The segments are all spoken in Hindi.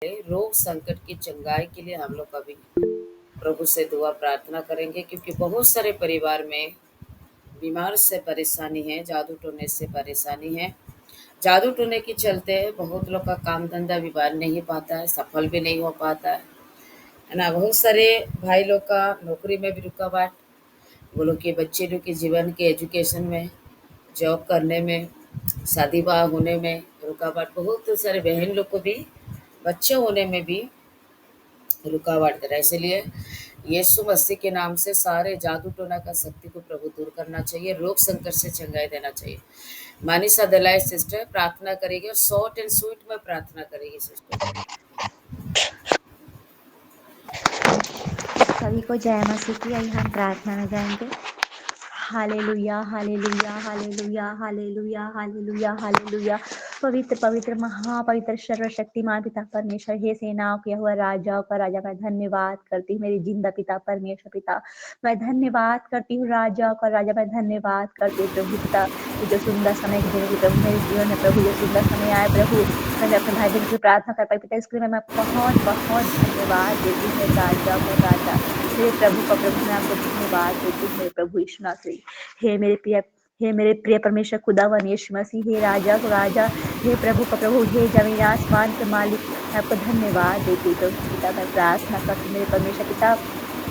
रोग संकट की चंगाई के लिए हम लोग कभी प्रभु से दुआ प्रार्थना करेंगे, क्योंकि बहुत सारे परिवार में बीमार से परेशानी है, जादू टोने से परेशानी है। जादू टोने के चलते बहुत लोग का काम धंधा भी बन नहीं पाता है, सफल भी नहीं हो पाता है ना। बहुत सारे भाई लोग का नौकरी में भी रुकावट, वो लोग के बच्चे लोग के जीवन के एजुकेशन में, जॉब करने में, शादी ब्याह होने में रुकावट। बहुत सारे बहन लोग को भी बच्चे होने में भी रुकावट दे रहा है। इसलिए यीशु मसीह के नाम से सारे जादू टोना का शक्ति को प्रभु दूर करना चाहिए, रोग संकट से चंगाई देना चाहिए। मानिसा दलाई सिस्टर प्रार्थना करेगी और शॉर्ट एंड स्वीट में प्रार्थना करेगी सिस्टर। सभी को जय मसीह की। आइए हम प्रार्थना में जाएंगे। Hallelujah hallelujah hallelujah hallelujah hallelujah hallelujah. पवित्र पवित्र महापवित्र सर्वशक्तिमान पिता परमेश्वर, हे सेनाओं के हुआ राजाओं का राजा, मैं धन्यवाद करती हूँ मेरी जिंदा पिता परमेश्वर पिता। मैं धन्यवाद करती हूँ राजाओं का राजा, मैं धन्यवाद करती हूँ प्रभु पिता। ये जो सुंदर समय देने प्रभु मेरे जीवन में, प्रभु ये सुंदर समय आए प्रभु, मैं अपने भाई बहन की प्रार्थना कर पाई पिता, इसके लिए मैं बहुत बहुत धन्यवाद देती हूँ राजाओं का राजा, मेरे प्रभु का प्रभु। मैं आपको धन्यवाद देती हूँ मेरे प्रभु यीशु नासरी। हे मेरे प्रिय परमेश्वर खुदावन यीशु मसीह, हे राजा को राजा, हे प्रभु का प्रभु, हे जमीन आसमान के मालिक, मैं आपको धन्यवाद देती हूँ प्रभु पिता। मैं प्रार्थना करती हूँ मेरे परमेश्वर पिता,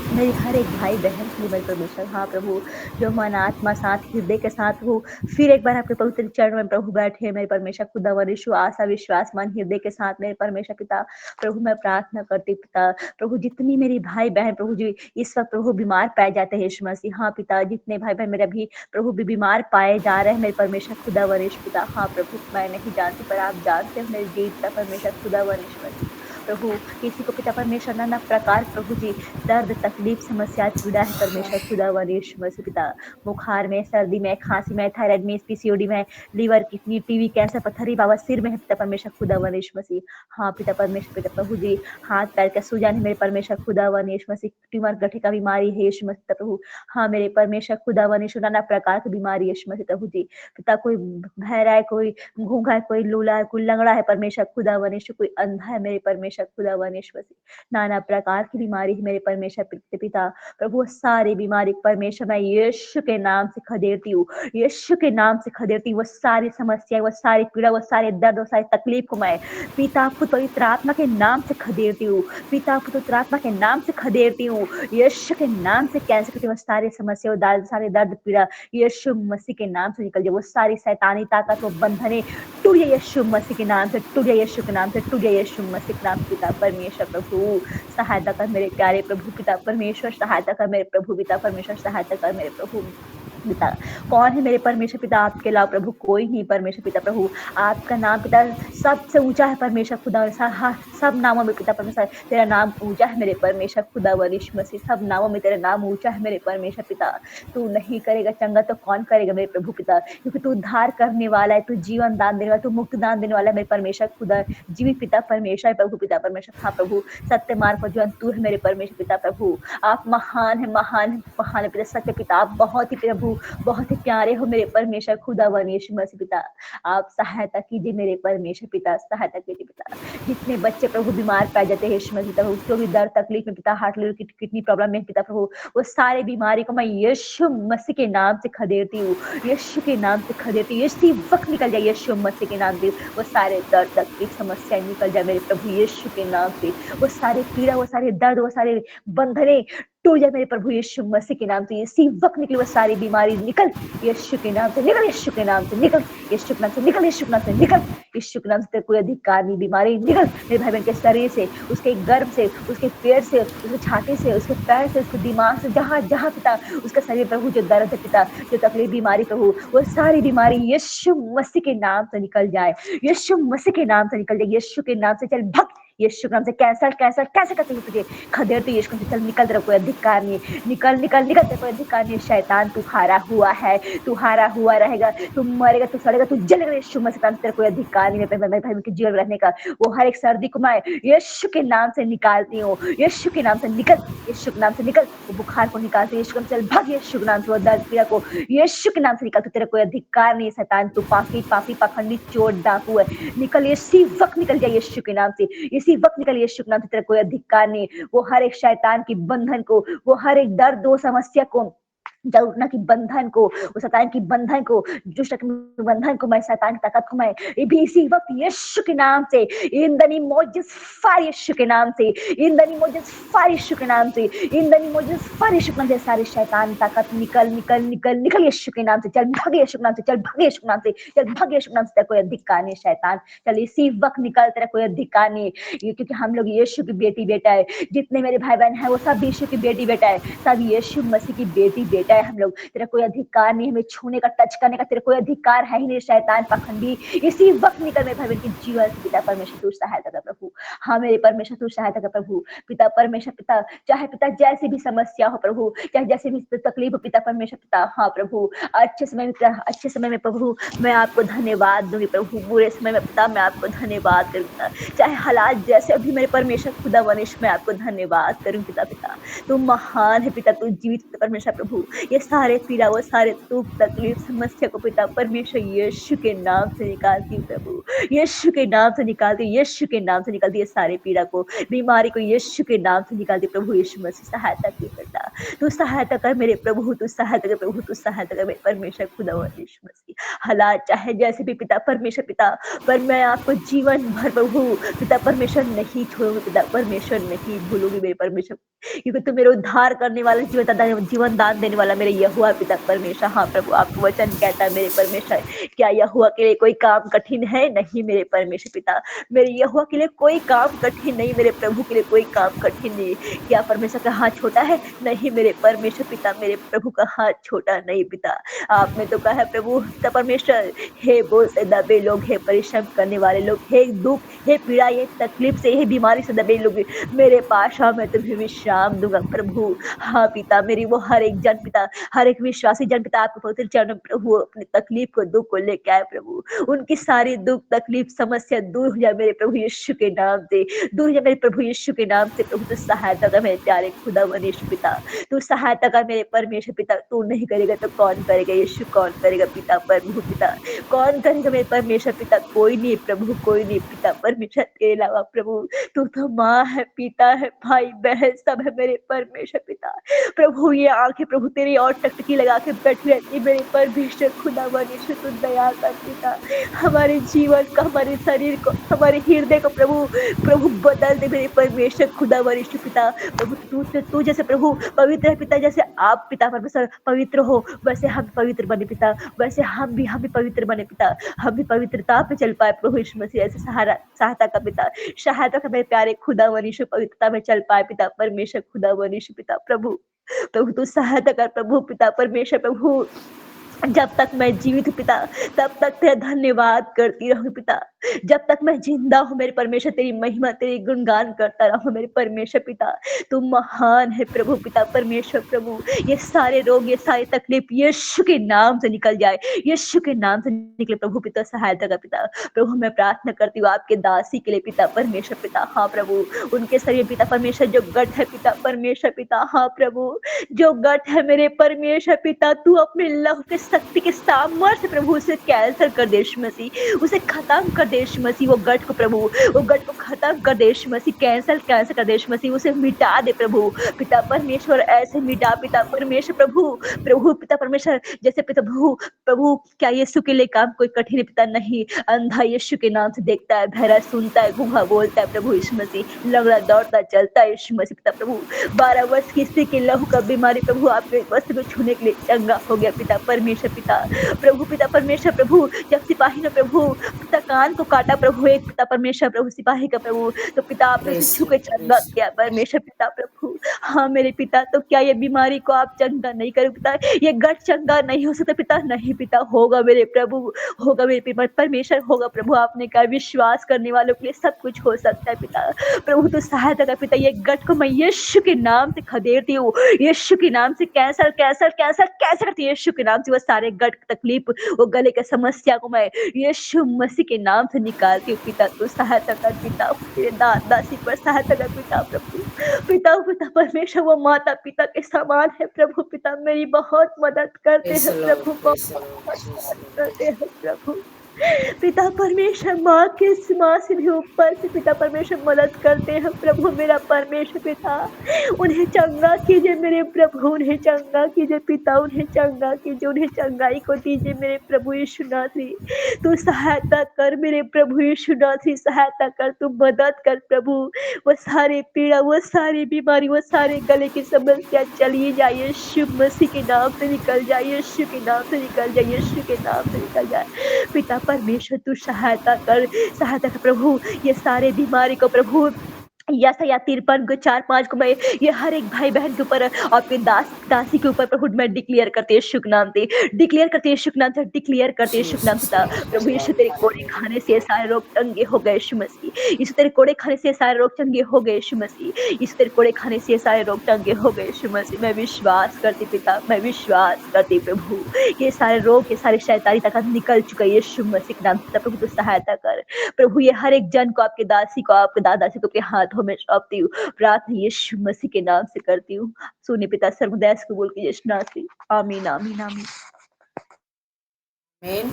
मेरी हर एक भाई बहन के लिए मेरे परमेश्वर, हाँ प्रभु, जो मन आत्मा साथ हृदय के साथ हो फिर एक बार आपके पवित्र चरण में प्रभु बैठे मेरे परमेश्वर खुदा वरिष्ठ आशा विश्वास मन हृदय के साथ मेरे परमेश्वर पिता। प्रभु मैं प्रार्थना करती पिता, प्रभु जितनी मेरी भाई बहन प्रभु जी इस वक्त प्रभु बीमार पाए जाते हैं यीशु मसीह, हाँ पिता, जितने भाई बहन मेरे अभी प्रभु भी बीमार पाए जा रहे हैं मेरे परमेश्वर खुदा वरिष्ठ पिता, हाँ प्रभु मैं नहीं जानती पर आप जानते हो मेरे जी पिता परमेश्वर खुदा वरिष्ठ मसीह। प्रभु किसी को पिता परमेश्वर नाना प्रकार प्रभु जी दर्द तकलीफ समस्या पीड़ा है परमेश्वर खुदा वरिष्ठ मसीह पिता, बुखार में, सर्दी में, खांसी में, थायराइड में, पीसीओडी में, लीवर किडनी टीवी कैंसर पत्थरी बाबा सिर में है पिता परमेश्वर खुदा वरिष्ठ मसीह, हाँ पिता परमेश्वर पिता प्रभु जी हाथ पैर का सूजन है मेरे परमेश्वर खुदा वरिष्ठ मसीह, ट्यूमर गठे का बीमारी है यीशु मसीह प्रभु, हाँ मेरे परमेश्वर खुदा वरिष्ठ नाना प्रकार की बीमारी यीशु मसीह प्रभु जी पिता, कोई बहरा है, कोई गूंगा है, कोई लूला है, कोई लंगड़ा है परमेश्वर खुदा वरिष्ठ, कोई अंधा है मेरे परमेश्वर खुदा वरिष्ठ मसीह, नाना प्रकार की बीमारी है मेरे परमेश्वर पिता प्रभु, सारी बीमारी परमेश्वर मैं यीशु के नाम से खदेड़ती हूँ, यीशु के नाम से खदेड़ती हूँ, वो सारी समस्या, वो सारी पीड़ा, वो सारे दर्द, वो सारी तकलीफ को मैं पिता खुद पवित्र आत्मा के नाम से खदेड़ती हूँ, पिता खुद पवित्र आत्मा के नाम से खदेड़ती हूँ, यीशु के नाम से कैंसर करती हूँ, सारी समस्या, वो सारे दर्द पीड़ा यीशु मसीह के नाम से निकल जाए, वो सारी शैतानी ताकत, वो बंधने टूट जाए यीशु मसीह के नाम से, टूट जाए यीशु के नाम से, टूट जाए यीशु मसीह के नाम से पिता परमेश्वर प्रभु सहायता कर मेरे प्यारे प्रभु पिता परमेश्वर, सहायता कर मेरे प्रभु पिता परमेश्वर, सहायता कर मेरे प्रभु पिता। कौन है मेरे परमेश्वर पिता आपके अलावा प्रभु? कोई नहीं परमेश्वर पिता प्रभु, आपका नाम पिता सबसे ऊंचा है परमेश्वर खुदा, सब नामों में पिता परमेश्वर तेरा नाम ऊंचा है मेरे परमेश्वर खुदा वरिष्ठ मसीह, सब नामों में तेरा नाम ऊंचा है मेरे परमेश्वर पिता। तू नहीं करेगा चंगा तो कौन करेगा मेरे प्रभु पिता, क्योंकि तू उद्धार करने वाला है, तू जीवन दान देने वाला, तू मुक्त दान देने वाला है मेरे परमेश्वर खुदा, जीवित पिता परमेश्वर प्रभु पिता परमेश्वर, हाँ प्रभु सत्य मार्ग पर जीवन तू है मेरे परमेश्वर पिता प्रभु, आप महान है, महान है, महान है पिता, सत्य पिता, आप बहुत ही प्रभु बहुत ही प्यारे हो मेरे परमेश्वर खुदा वरिष्ठ मसीह पिता। आप सहायता कीजिए मेरे परमेश्वर पिता, सहायता कीजिए पिता। जितने बच्चे प्रभु बीमार पाए जाते हैं यीशु मसीह प्रभु, जो भी दर्द तकलीफ में पिता, हार्ट लिवर किडनी प्रॉब्लम में पिता प्रभु, वो सारे बीमारी को मैं यीशु मसीह के नाम से खदेड़ती हूँ, यीशु के नाम से खदेड़ती हूँ, इसी वक्त निकल जाए यीशु मसीह के नाम से, वो सारे दर्द तकलीफ समस्याएं निकल जाए मेरे प्रभु यीशु के नाम से, वो सारे पीड़ा, वो सारे दर्द, वो सारे बंधने टूट जाए मेरे प्रभु यीशु मसीह के नाम से, इसी वक्त निकले वो सारी बीमारी निकल यीशु के नाम से, निकल यीशु के नाम से, निकल यीशु के नाम से, निकल यीशु के नाम से, निकल यीशु के नाम से, कोई अधिकार नहीं, बीमारी निकल मेरे भाई बहन के शरीर से, उसके गर्भ से, उसके पेट से, उसके छाती से, उसके पैर से, उसके दिमाग से, जहाँ जहाँ पिता उसका शरीर प्रभु जो दर्द है पिता, जो तकलीफ बीमारी प्रभु, वो सारी बीमारी यीशु मसीह के नाम से निकल जाए, यीशु मसीह के नाम से निकल जाए, यीशु के नाम से चल भग यीशु के नाम से, कैंसर कैंसर कैसे करते हो तुझे खदेड़ती यीशु से, चल निकल, तेरा कोई अधिकार नहीं, निकल निकल निकल, तेरा कोई अधिकार नहीं, शैतान तू हारा हुआ है, तू हारा हुआ रहेगा, तू मरेगा, तू सड़ेगा, तू जलेगा यीशु मसीह के नाम से, तेरा कोई अधिकार नहीं मेरे भाई के जीवन रहने का, वो हर एक सर्दी को मैं यीशु के नाम से निकालती हूँ, यीशु के नाम से निकल, यीशु के नाम से निकल, वो बुखार को निकालती हूँ यीशु के नाम से, भाग यीशु के नाम से, वो दर्द पीड़ा को यीशु के नाम से निकाल, तेरा कोई अधिकार नहीं, शैतान तू पापी पापी पाखंडी चोर डाकू है, निकल इसी वक्त निकल जाए यीशु के नाम से, इसी इसी वक्त निकल यीशु के नाम से, तेरा कोई अधिकार नहीं। वो हर एक शैतान की बंधन को, वो हर एक दर्द वो समस्या को, जरूरना की बंधन को, वो शैतान की बंधन को, दुष्ट के बंधन को, मैं शैतान की ताकत को मैं ये भी इसी वक्त यीशु के नाम से, in the name of Jesus fire यीशु के नाम से, in the name of Jesus fire यीशु के नाम से, in the name of Jesus fire यीशु के नाम से, सारे शैतान ताकत निकल निकल निकल निकल यीशु के नाम से, चल भाग यीशु के नाम से, चल भाग यीशु के नाम से, चल भाग यीशु के नाम से, तेरा कोई अधिकार नहीं शैतान, चल इसी वक्त निकल, तेरा कोई अधिकार नहीं। ये क्योंकि हम लोग यीशु की बेटी बेटा है, जितने मेरे भाई बहन है वो सब यीशु की बेटी बेटा है, सब यीशु मसीह की बेटी बेटा है हम लोग। तेरा कोई अधिकार नहीं हमें छूने का, टच करने का, तेरा कोई अधिकार है ही नहीं शैतान पाखंडी। इसी वक्त निकल मेरे भाई बहन की जीवन से, पिता परमेश्वर तू सहायता कर प्रभु। हाँ मेरे परमेश्वर तू सहायता कर प्रभु, पिता परमेश्वर पिता, चाहे पिता जैसी भी समस्या हो प्रभु, चाहे जैसे भी तकलीफ हो पिता परमेश्वर पिता, हाँ प्रभु अच्छे समय में पिता, अच्छे समय में प्रभु मैं आपको धन्यवाद दूंगी प्रभु, बुरे समय में पिता मैं आपको धन्यवाद करूंगा, चाहे हालात जैसे अभी मेरे परमेश्वर खुदा वनिश मैं आपको धन्यवाद करूँ पिता। पिता तू महान है पिता, तू जीवित परमेश्वर प्रभु, ये सारे पीड़ा वो सारे दुख तकलीफ समस्या को पिता परमेश्वर यीशु के नाम से निकालती हूँ प्रभु, यीशु के नाम से निकालती, यीशु के नाम से निकालती है सारे पीड़ा को, बीमारी को यीशु के नाम से निकालती प्रभु यीशु मसीह सहायता की पिता, तू सहायता कर मेरे प्रभु, तू सहायता कर प्रभु, तू सहायता कर मेरे परमेश्वर खुदा यीशु मसीह, हालात चाहे जैसे भी पिता परमेश्वर पिता, पर मैं आपको जीवन भर प्रभु पिता परमेश्वर नहीं छोड़ूंगी, पिता परमेश्वर नहीं भूलूंगी मेरे परमेश्वर, क्योंकि तू मेरे उद्धार करने वाला, जीवन दान देने वाला मेरे यहोवा पिता परमेश्वर। हाँ प्रभु आपका वचन कहता है मेरे परमेश्वर, क्या यहोवा के लिए कोई काम कठिन है? नहीं मेरे परमेश्वर पिता, मेरे यहोवा के लिए कोई काम कठिन नहीं, मेरे प्रभु के लिए कोई काम कठिन नहीं। क्या परमेश्वर का हाथ छोटा है? नहीं मेरे परमेश्वर पिता, मेरे प्रभु का हाथ छोटा नहीं पिता। आपने तो कहा है प्रभु पिता परमेश्वर, हे बोझ से दबे लोग, हे परिश्रम करने वाले लोग, हे दुख, हे पीड़ा, ये तकलीफ से, हे बीमारी से दबे लोग मेरे पास आओ, मैं तुम्हें विश्राम दूंगा प्रभु। हाँ पिता मेरी वो हर एक जन पिता, हर एक विश्वासी जन पिता आपके पवित्र चरणों में प्रभु अपनी तकलीफ को, दुख को लेके आए प्रभु, उनकी सारी दुख तकलीफ समस्या दूर हो जाए मेरे प्रभु यीशु के नाम से, दूर हो जाए मेरे प्रभु यीशु के नाम से प्रभु। तू सहायता कर मेरे प्यारे खुदा वनीश पिता, तू सहायता कर मेरे परमेश्वर पिता, तू नहीं करेगा तो कौन करेगा यीशु, कौन करेगा पिता प्रभु पिता, कौन करेगा मेरे परमेश्वर पिता, कोई नहीं प्रभु, कोई नहीं पिता परमेश्वर के अलावा प्रभु। तू तो माँ है, पिता है, भाई बहन सब है मेरे परमेश्वर पिता प्रभु। ये आंखें प्रभु तेरी और टकटकी लगा के बैठी रहती मेरे परमेश्वर खुदा वनीश, तू दया कर पिता, हमारे जीवन को, हमारे शरीर को, हमारे हृदय को प्रभु प्रभु बदल दे मेरे परमेश्वर खुदा वरिष्ठ पिता प्रभु। तू जैसे प्रभु पवित्र है पिता, जैसे आप पिता परमेश्वर पवित्र हो वैसे हम पवित्र बने पिता, वैसे हम भी पवित्र बने पिता, हम भी पवित्रता पे चल पाए प्रभु यीशु मसीह। ऐसे सहायता का पिता, सहायता का मेरे प्यारे खुदा वरिष्ठ पवित्रता में चल पाए पिता परमेश्वर खुदा वरिष्ठ पिता प्रभु। प्रभु तू सहायता कर प्रभु पिता परमेश्वर प्रभु, जब तक मैं जीवित हूँ पिता तब तक तेरा धन्यवाद करती रहूं पिता, जब तक मैं जिंदा हूँ मेरे परमेश्वर तेरी महिमा तेरी गुणगान करता रहूं मेरे परमेश्वर पिता। तू महान है प्रभु पिता परमेश्वर प्रभु, ये सारे रोग ये सारी तकलीफ यीशु के नाम से निकल जाए, यीशु के नाम से निकले प्रभु पिता, सहायता का पिता प्रभु। मैं प्रार्थना करती हूँ आपके दासी के लिए पिता परमेश्वर पिता, हाँ प्रभु उनके शरीर पिता परमेश्वर जो गठ है पिता परमेश्वर पिता, हाँ प्रभु जो गठ है मेरे परमेश्वर पिता, तू अपने लहू के शक्ति के सामर्थ्य प्रभु उसे कैंसल कर दे यीशु मसीह, उसे खत्म कर दे यीशु मसीह, वो गठ को प्रभु वो गठ को खत्म कर दे यीशु मसीह, कैंसल कर दे यीशु मसीह, उसे मिटा दे प्रभु पिता परमेश्वर, ऐसे मिटा पिता परमेश्वर प्रभु पिता परमेश्वर। जैसे पिता प्रभु क्या यीशु के लिए काम कोई कठिन पिता नहीं, अंधा यीशु के नाम से देखता है, बहरा सुनता है, गूंगा बोलता है प्रभु यीशु मसीह, लंगड़ा दौड़ता चलता है यीशु मसीह पिता प्रभु। 12 वर्ष की स्त्री के लहू का बीमारी प्रभु आपके वस्त्र को छूने के लिए चंगा हो गया पिता परमेश्वर पिता प्रभु पिता परमेश्वर प्रभु। जब सिपाही ने प्रभु पिता कान को काटा प्रभु एक पिता परमेश्वर प्रभु सिपाही का प्रभु, तो पिता आपने उसे छू के चंगा किया परमेश्वर पिता प्रभु। हाँ मेरे पिता, तो क्या ये बीमारी को आप चंगा नहीं करो पिता, ये गठ चंगा नहीं हो सकता पिता, नहीं पिता होगा मेरे प्रभु, होगा मेरे पिता परमेश्वर होगा प्रभु। आपने कहा विश्वास करने वालों के लिए सब कुछ हो सकता है पिता प्रभु। तो सहायता का पिता, ये गठ को मैं यीशु के नाम से खदेड़ती हूँ, यीशु के नाम से कैंसर कैंसर कैंसर कैंसर करती है यीशु के नाम से, वो सारे गठ तकलीफ वो गले के समस्या को मैं यीशु मसीह के नाम से निकालती हूँ पिता। तो सहायता कर पिता, तेरे दासी पर सहायता कर पिता प्रभु पिता पिता परमेश्वर। वो माता पिता के समान है प्रभु पिता, मेरी बहुत मदद करते हैं प्रभु, बहुत मदद करते हैं प्रभु पिता परमेश्वर माँ से भी ऊपर से पिता परमेश्वर मदद करते हैं प्रभु मेरा परमेश्वर पिता। उन्हें चंगा कीजिए मेरे प्रभु, उन्हें चंगा कीजिए पिता, उन्हें चंगा कीजिए, उन्हें चंगाई को दीजिए मेरे प्रभु यीशु नाथ जी। तू सहायता कर मेरे प्रभु यीशु नाथ जी, सहायता कर, तू मदद कर प्रभु। वो सारी पीड़ा, वो सारी बीमारी, वो सारे गले की समस्या चली जाए यीशु मसीह के नाम से निकल जाए, यीशु के नाम से निकल जाए, यीशु के नाम से निकल जाए। पिता परमेश्वर तू सहायता कर प्रभु। ये सारे बीमारी को प्रभु यशायाह 53 को 4-5 को मैं ये हर एक भाई-बहन के ऊपर आपके दासी के ऊपर प्रभु मैं डिक्लेयर करते यीशु के नाम से, डिक्लेयर करते यीशु के नाम से, डिक्लेयर करते यीशु के नाम से। जीसस नेम, प्रभु यीशु तेरे कोड़े हालेलुया। खाने से ये सारे रोग चंगे हो गए यीशु मसीह। यीशु तेरे कोड़े खाने से ये सारे रोग चंगे हो गए यीशु मसीह। यीशु तेरे कोड़े खाने से ये सारे रोग चंगे हो गए यीशु मसीह। मैं विश्वास करती पिता, मैं विश्वास करती प्रभु। ये सारे रोग, ये सारी शैतानी ताकत निकल चुका है यीशु मसीह के नाम से। प्रभु तू सहायता कर। प्रभु ये हर एक जन को आपके दासी को, आपके दादाजी को आपके हाथों में सौंपती हूँ। प्रार्थना यीशु मसीह के नाम से करती हूँ। सुनिए पिता सर्वदास को बोल के यीशु नाम से। आमीन, आमीन, आमीन। आमीन।